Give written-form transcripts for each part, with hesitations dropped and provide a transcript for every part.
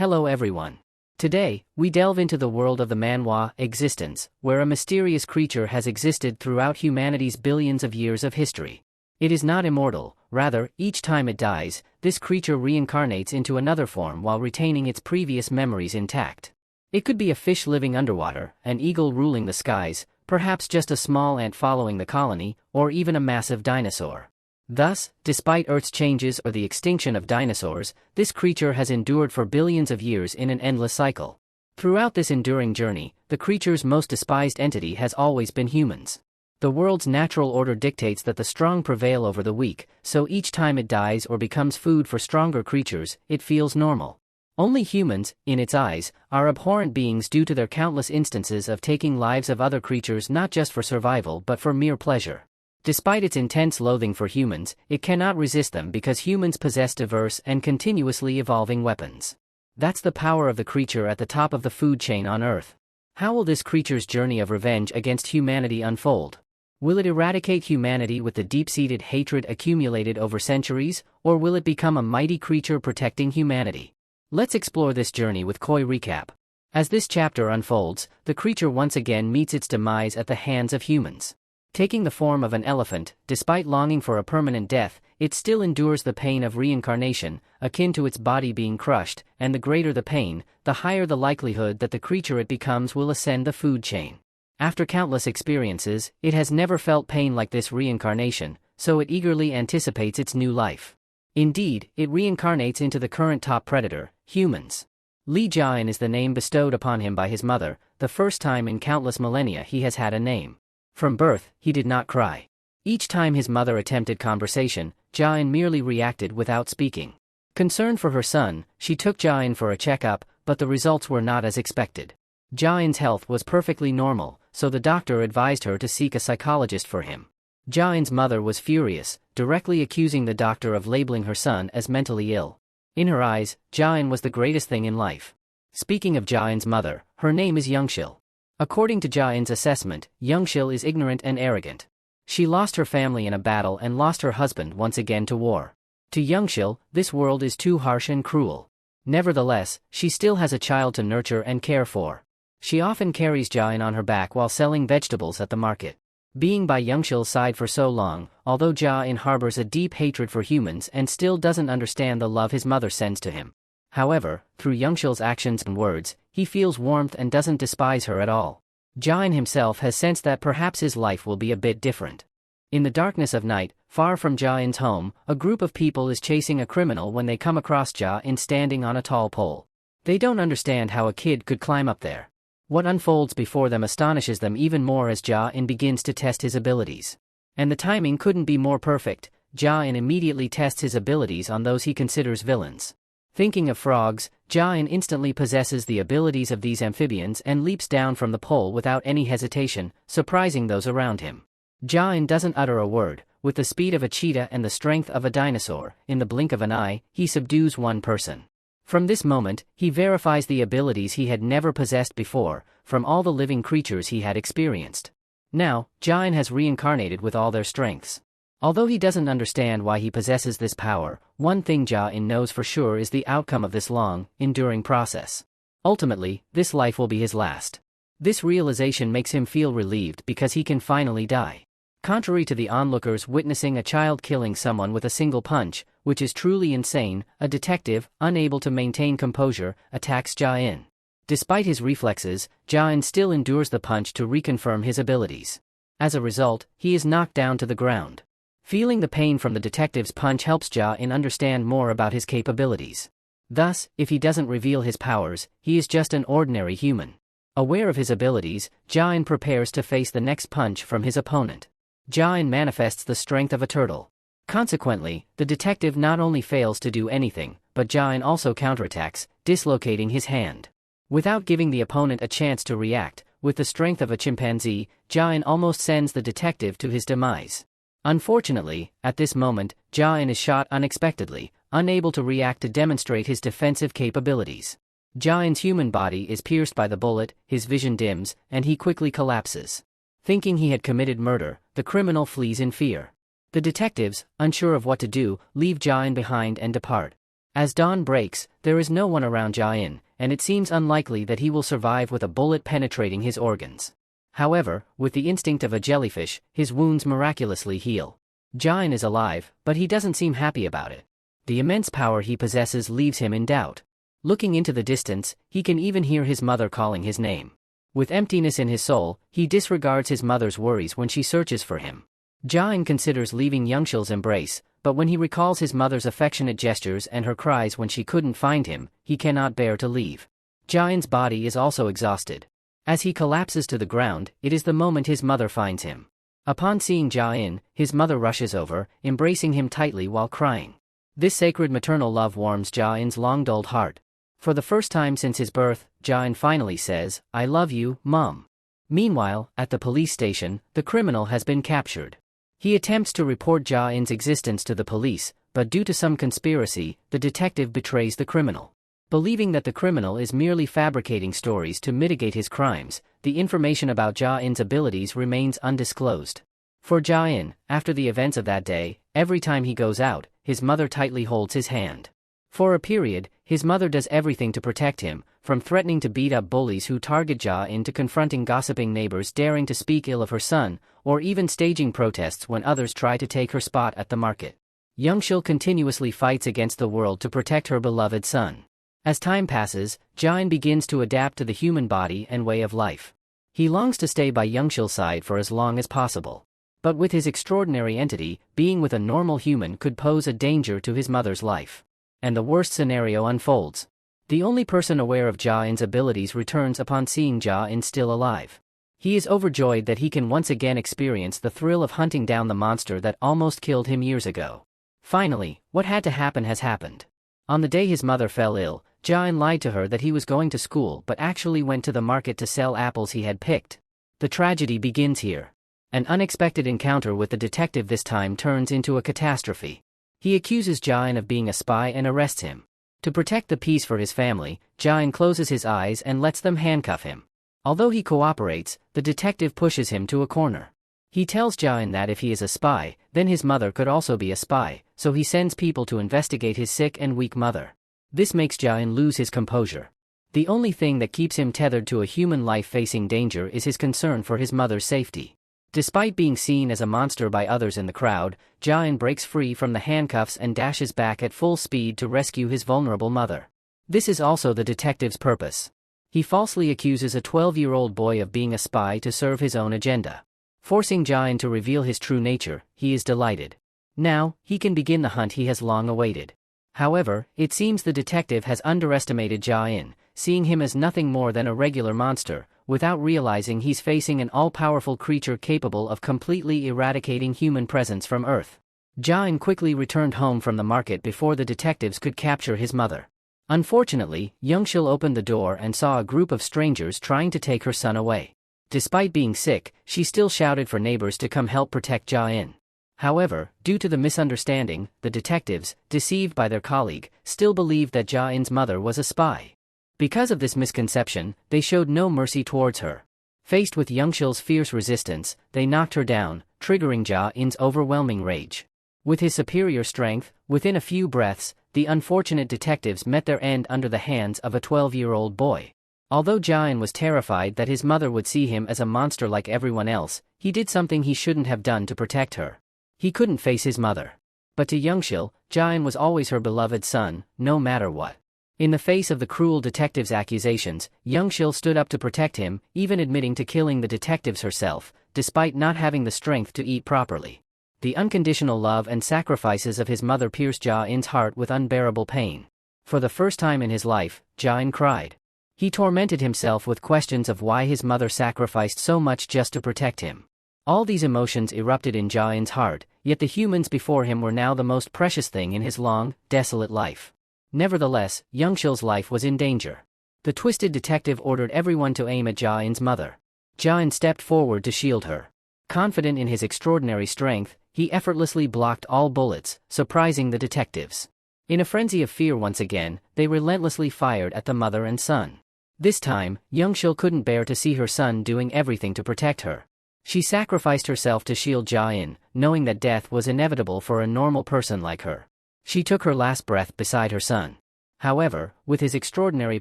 Hello everyone. Today, we delve into the world of the manhwa existence, where a mysterious creature has existed throughout humanity's billions of years of history. It is not immortal, rather, each time it dies, this creature reincarnates into another form while retaining its previous memories intact. It could be a fish living underwater, an eagle ruling the skies, perhaps just a small ant following the colony, or even a massive dinosaur. Thus, despite Earth's changes or the extinction of dinosaurs, this creature has endured for billions of years in an endless cycle. Throughout this enduring journey, the creature's most despised entity has always been humans. The world's natural order dictates that the strong prevail over the weak, so each time it dies or becomes food for stronger creatures, it feels normal. Only humans, in its eyes, are abhorrent beings due to their countless instances of taking lives of other creatures not just for survival but for mere pleasure. Despite its intense loathing for humans, it cannot resist them because humans possess diverse and continuously evolving weapons. That's the power of the creature at the top of the food chain on Earth. How will this creature's journey of revenge against humanity unfold? Will it eradicate humanity with the deep-seated hatred accumulated over centuries, or will it become a mighty creature protecting humanity? Let's explore this journey with Koi Recap. As this chapter unfolds, the creature once again meets its demise at the hands of humans. Taking the form of an elephant, despite longing for a permanent death, it still endures the pain of reincarnation, akin to its body being crushed, and the greater the pain, the higher the likelihood that the creature it becomes will ascend the food chain. After countless experiences, it has never felt pain like this reincarnation, so it eagerly anticipates its new life. Indeed, it reincarnates into the current top predator, humans. Li Jian is the name bestowed upon him by his mother, the first time in countless millennia he has had a name. From birth, he did not cry. Each time his mother attempted conversation, Jian merely reacted without speaking. Concerned for her son, she took Jian for a checkup, but the results were not as expected. Jian's health was perfectly normal, so the doctor advised her to seek a psychologist for him. Jian's mother was furious, directly accusing the doctor of labeling her son as mentally ill. In her eyes, Jian was the greatest thing in life. Speaking of Jian's mother, her name is Youngshil. According to Jian's assessment, Youngshil is ignorant and arrogant. She lost her family in a battle and lost her husband once again to war. To Youngshil, this world is too harsh and cruel. Nevertheless, she still has a child to nurture and care for. She often carries Jian on her back while selling vegetables at the market. Being by Youngshil's side for so long, although Jian harbors a deep hatred for humans and still doesn't understand the love his mother sends to him. However, through Youngshil's actions and words, he feels warmth and doesn't despise her at all. Jian himself has sensed that perhaps his life will be a bit different. In the darkness of night, far from Jian's home, a group of people is chasing a criminal when they come across Jian standing on a tall pole. They don't understand how a kid could climb up there. What unfolds before them astonishes them even more as Jian begins to test his abilities. And the timing couldn't be more perfect. Jian immediately tests his abilities on those he considers villains. Thinking of frogs, Jian instantly possesses the abilities of these amphibians and leaps down from the pole without any hesitation, surprising those around him. Jian doesn't utter a word. With the speed of a cheetah and the strength of a dinosaur, in the blink of an eye, he subdues one person. From this moment, he verifies the abilities he had never possessed before, from all the living creatures he had experienced. Now, Jian has reincarnated with all their strengths. Although he doesn't understand why he possesses this power, one thing Jian knows for sure is the outcome of this long, enduring process. Ultimately, this life will be his last. This realization makes him feel relieved because he can finally die. Contrary to the onlookers witnessing a child killing someone with a single punch, which is truly insane, a detective, unable to maintain composure, attacks Jian. Despite his reflexes, Jian still endures the punch to reconfirm his abilities. As a result, he is knocked down to the ground. Feeling the pain from the detective's punch helps Jian understand more about his capabilities. Thus, if he doesn't reveal his powers, he is just an ordinary human. Aware of his abilities, Jian prepares to face the next punch from his opponent. Jian manifests the strength of a turtle. Consequently, the detective not only fails to do anything, but Jian also counterattacks, dislocating his hand. Without giving the opponent a chance to react, with the strength of a chimpanzee, Jian almost sends the detective to his demise. Unfortunately, at this moment, Jian is shot unexpectedly, unable to react to demonstrate his defensive capabilities. Jian's human body is pierced by the bullet, his vision dims, and he quickly collapses. Thinking he had committed murder, the criminal flees in fear. The detectives, unsure of what to do, leave Jian behind and depart. As dawn breaks, there is no one around Ja-in, and it seems unlikely that he will survive with a bullet penetrating his organs. However, with the instinct of a jellyfish, his wounds miraculously heal. Ja-in is alive, but he doesn't seem happy about it. The immense power he possesses leaves him in doubt. Looking into the distance, he can even hear his mother calling his name. With emptiness in his soul, he disregards his mother's worries when she searches for him. Ja-in considers leaving Youngshil's embrace, but when he recalls his mother's affectionate gestures and her cries when she couldn't find him, he cannot bear to leave. Ja-in's body is also exhausted. As he collapses to the ground, it is the moment his mother finds him. Upon seeing Ja-in, his mother rushes over, embracing him tightly while crying. This sacred maternal love warms Ja-in's long-dulled heart. For the first time since his birth, Ja-in finally says, "I love you, Mom." Meanwhile, at the police station, the criminal has been captured. He attempts to report Ja-in's existence to the police, but due to some conspiracy, the detective betrays the criminal. Believing that the criminal is merely fabricating stories to mitigate his crimes, the information about Ja-in's abilities remains undisclosed. For Ja-in, after the events of that day, every time he goes out, his mother tightly holds his hand. For a period, his mother does everything to protect him, from threatening to beat up bullies who target Ja-in to confronting gossiping neighbors daring to speak ill of her son, or even staging protests when others try to take her spot at the market. Youngshil continuously fights against the world to protect her beloved son. As time passes, Ja-in begins to adapt to the human body and way of life. He longs to stay by Youngshil's side for as long as possible. But with his extraordinary entity, being with a normal human could pose a danger to his mother's life. And the worst scenario unfolds. The only person aware of Ja-in's abilities returns upon seeing Ja-in still alive. He is overjoyed that he can once again experience the thrill of hunting down the monster that almost killed him years ago. Finally, what had to happen has happened. On the day his mother fell ill, Ja-in lied to her that he was going to school but actually went to the market to sell apples he had picked. The tragedy begins here. An unexpected encounter with the detective this time turns into a catastrophe. He accuses Ja-in of being a spy and arrests him. To protect the peace for his family, Ja-in closes his eyes and lets them handcuff him. Although he cooperates, the detective pushes him to a corner. He tells Ja-in that if he is a spy, then his mother could also be a spy, so he sends people to investigate his sick and weak mother. This makes Ja-in lose his composure. The only thing that keeps him tethered to a human life facing danger is his concern for his mother's safety. Despite being seen as a monster by others in the crowd, Ja-in breaks free from the handcuffs and dashes back at full speed to rescue his vulnerable mother. This is also the detective's purpose. He falsely accuses a 12-year-old boy of being a spy to serve his own agenda. Forcing Ja-in to reveal his true nature, he is delighted. Now, he can begin the hunt he has long awaited. However, it seems the detective has underestimated Ja-in, seeing him as nothing more than a regular monster, without realizing he's facing an all-powerful creature capable of completely eradicating human presence from Earth. Ja-in quickly returned home from the market before the detectives could capture his mother. Unfortunately, Youngshil opened the door and saw a group of strangers trying to take her son away. Despite being sick, she still shouted for neighbors to come help protect Ja-in. However, due to the misunderstanding, the detectives, deceived by their colleague, still believed that Ja-in's mother was a spy. Because of this misconception, they showed no mercy towards her. Faced with Youngshil's fierce resistance, they knocked her down, triggering Ja-in's overwhelming rage. With his superior strength, within a few breaths, the unfortunate detectives met their end under the hands of a 12-year-old boy. Although Ja-in was terrified that his mother would see him as a monster like everyone else, he did something he shouldn't have done to protect her. He couldn't face his mother. But to Youngshil, Ja-in was always her beloved son, no matter what. In the face of the cruel detective's accusations, Youngshil stood up to protect him, even admitting to killing the detectives herself, despite not having the strength to eat properly. The unconditional love and sacrifices of his mother pierced Ja-in's heart with unbearable pain. For the first time in his life, Ja-in cried. He tormented himself with questions of why his mother sacrificed so much just to protect him. All these emotions erupted in Ja-in's heart, yet the humans before him were now the most precious thing in his long, desolate life. Nevertheless, Youngshil's life was in danger. The twisted detective ordered everyone to aim at Ja-in's mother. Ja-in stepped forward to shield her. Confident in his extraordinary strength, he effortlessly blocked all bullets, surprising the detectives. In a frenzy of fear once again, they relentlessly fired at the mother and son. This time, Youngshil couldn't bear to see her son doing everything to protect her. She sacrificed herself to shield Ja-in, knowing that death was inevitable for a normal person like her. She took her last breath beside her son. However, with his extraordinary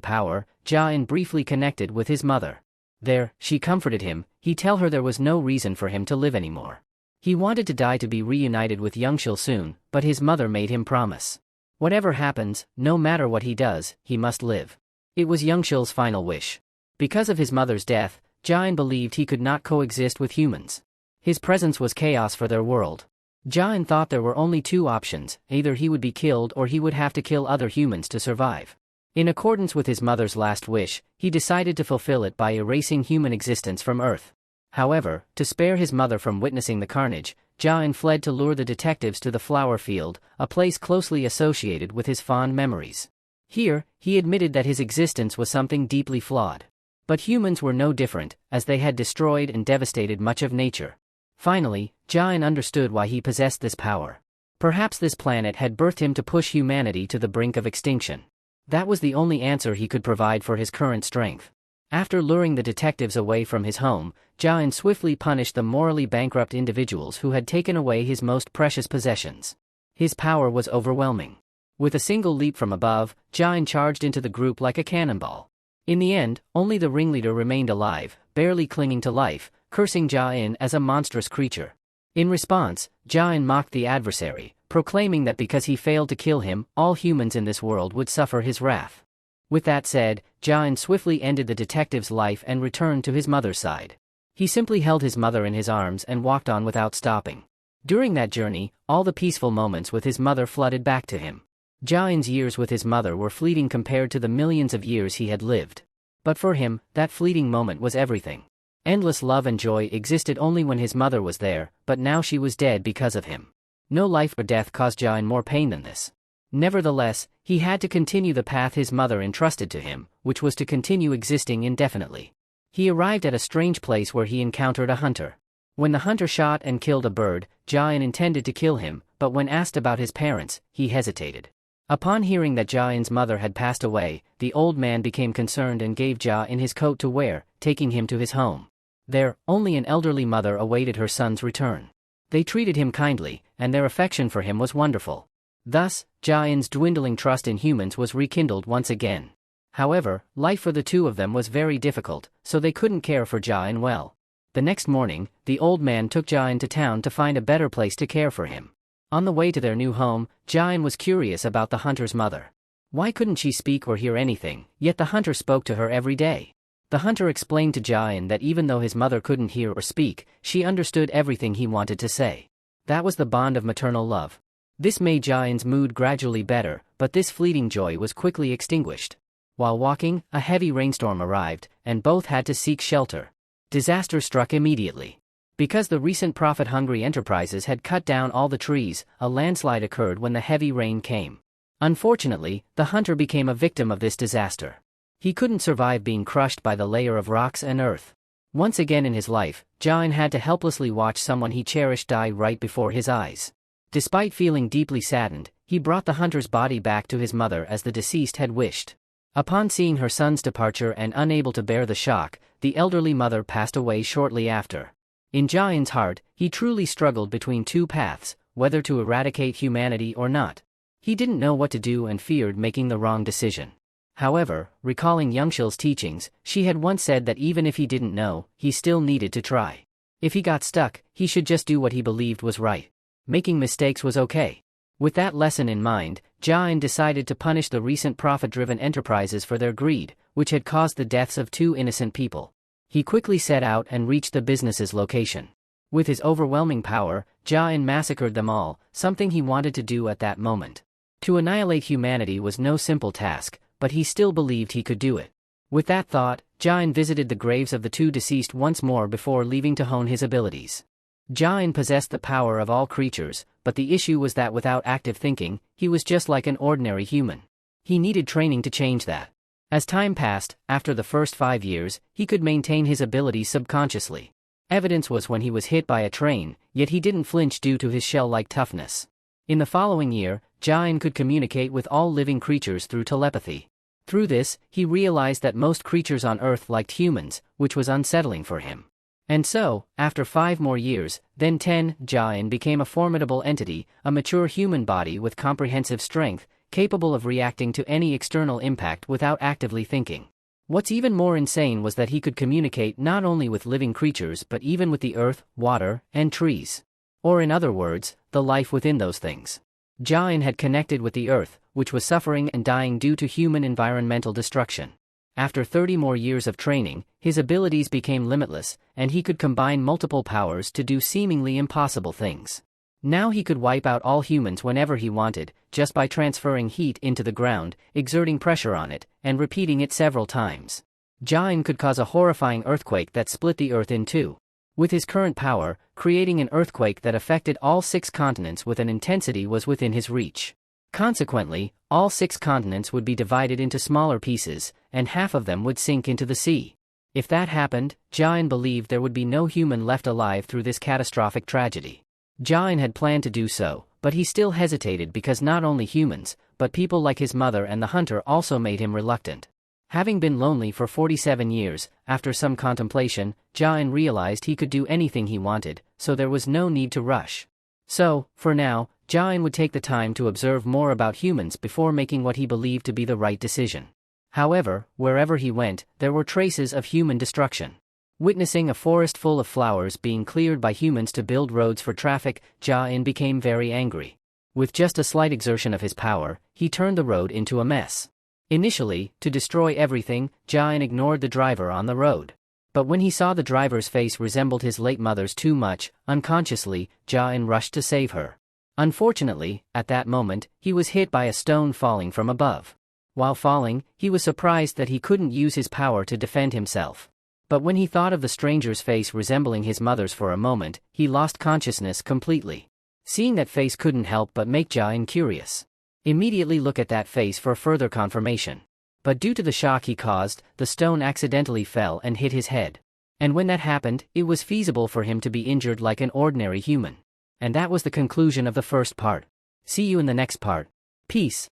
power, Jia-in briefly connected with his mother. There, she comforted him, he tell her there was no reason for him to live anymore. He wanted to die to be reunited with Youngshil soon, but his mother made him promise. Whatever happens, no matter what he does, he must live. It was Youngshil's final wish. Because of his mother's death, Jia-in believed he could not coexist with humans. His presence was chaos for their world. Jia-in thought there were only two options, either he would be killed or he would have to kill other humans to survive. In accordance with his mother's last wish, he decided to fulfill it by erasing human existence from Earth. However, to spare his mother from witnessing the carnage, Jia-in fled to lure the detectives to the flower field, a place closely associated with his fond memories. Here, he admitted that his existence was something deeply flawed. But humans were no different, as they had destroyed and devastated much of nature. Finally, Jia-in understood why he possessed this power. Perhaps this planet had birthed him to push humanity to the brink of extinction. That was the only answer he could provide for his current strength. After luring the detectives away from his home, Jia-in swiftly punished the morally bankrupt individuals who had taken away his most precious possessions. His power was overwhelming. With a single leap from above, Jia-in charged into the group like a cannonball. In the end, only the ringleader remained alive, barely clinging to life, cursing Jia-in as a monstrous creature. In response, Jia-in mocked the adversary, proclaiming that because he failed to kill him, all humans in this world would suffer his wrath. With that said, Jia-in swiftly ended the detective's life and returned to his mother's side. He simply held his mother in his arms and walked on without stopping. During that journey, all the peaceful moments with his mother flooded back to him. Jia-in's years with his mother were fleeting compared to the millions of years he had lived. But for him, that fleeting moment was everything. Endless love and joy existed only when his mother was there, but now she was dead because of him. No life or death caused Jia-in more pain than this. Nevertheless, he had to continue the path his mother entrusted to him, which was to continue existing indefinitely. He arrived at a strange place where he encountered a hunter. When the hunter shot and killed a bird, Jia-in intended to kill him, but when asked about his parents, he hesitated. Upon hearing that Jia-in's mother had passed away, the old man became concerned and gave Jia-in his coat to wear, taking him to his home. There, only an elderly mother awaited her son's return. They treated him kindly, and their affection for him was wonderful. Thus, Jia-in's dwindling trust in humans was rekindled once again. However, life for the two of them was very difficult, so they couldn't care for Jia-in well. The next morning, the old man took Jia-in to town to find a better place to care for him. On the way to their new home, Jia-in was curious about the hunter's mother. Why couldn't she speak or hear anything, yet the hunter spoke to her every day? The hunter explained to Jia-in that even though his mother couldn't hear or speak, she understood everything he wanted to say. That was the bond of maternal love. This made Jia-in's mood gradually better, but this fleeting joy was quickly extinguished. While walking, a heavy rainstorm arrived, and both had to seek shelter. Disaster struck immediately. Because the recent profit-hungry enterprises had cut down all the trees, a landslide occurred when the heavy rain came. Unfortunately, the hunter became a victim of this disaster. He couldn't survive being crushed by the layer of rocks and earth. Once again in his life, Jia-in had to helplessly watch someone he cherished die right before his eyes. Despite feeling deeply saddened, he brought the hunter's body back to his mother as the deceased had wished. Upon seeing her son's departure and unable to bear the shock, the elderly mother passed away shortly after. In Jia-in's heart, he truly struggled between two paths, whether to eradicate humanity or not. He didn't know what to do and feared making the wrong decision. However, recalling Youngshil's teachings, she had once said that even if he didn't know, he still needed to try. If he got stuck, he should just do what he believed was right. Making mistakes was okay. With that lesson in mind, Jia-in decided to punish the recent profit-driven enterprises for their greed, which had caused the deaths of two innocent people. He quickly set out and reached the business's location. With his overwhelming power, Jia-in massacred them all, something he wanted to do at that moment. To annihilate humanity was no simple task, but he still believed he could do it. With that thought, Jia-in visited the graves of the two deceased once more before leaving to hone his abilities. Jia-in possessed the power of all creatures, but the issue was that without active thinking, he was just like an ordinary human. He needed training to change that. As time passed, after the first 5 years, he could maintain his abilities subconsciously. Evidence was when he was hit by a train, yet he didn't flinch due to his shell-like toughness. In the following year, Jia-in could communicate with all living creatures through telepathy. Through this, he realized that most creatures on Earth liked humans, which was unsettling for him. And so, after 5 more years, then 10, Jain became a formidable entity, a mature human body with comprehensive strength, capable of reacting to any external impact without actively thinking. What's even more insane was that he could communicate not only with living creatures but even with the earth, water, and trees. Or in other words, the life within those things. Jain had connected with the earth, which was suffering and dying due to human environmental destruction. After 30 more years of training, his abilities became limitless, and he could combine multiple powers to do seemingly impossible things. Now he could wipe out all humans whenever he wanted, just by transferring heat into the ground, exerting pressure on it, and repeating it several times. Jain could cause a horrifying earthquake that split the earth in two. With his current power, creating an earthquake that affected all 6 continents with an intensity was within his reach. Consequently, all 6 continents would be divided into smaller pieces, and half of them would sink into the sea. If that happened, Jain believed there would be no human left alive through this catastrophic tragedy. Jain had planned to do so, but he still hesitated because not only humans, but people like his mother and the hunter also made him reluctant. Having been lonely for 47 years, after some contemplation, Jain realized he could do anything he wanted, so there was no need to rush. So, for now, Jain would take the time to observe more about humans before making what he believed to be the right decision. However, wherever he went, there were traces of human destruction. Witnessing a forest full of flowers being cleared by humans to build roads for traffic, Jain became very angry. With just a slight exertion of his power, he turned the road into a mess. Initially, to destroy everything, Jain ignored the driver on the road. But when he saw the driver's face resembled his late mother's too much, unconsciously, Jain rushed to save her. Unfortunately, at that moment, he was hit by a stone falling from above. While falling, he was surprised that he couldn't use his power to defend himself. But when he thought of the stranger's face resembling his mother's for a moment, he lost consciousness completely. Seeing that face couldn't help but make Jain curious. Immediately look at that face for further confirmation. But due to the shock he caused, the stone accidentally fell and hit his head. And when that happened, it was feasible for him to be injured like an ordinary human. And that was the conclusion of the first part. See you in the next part. Peace.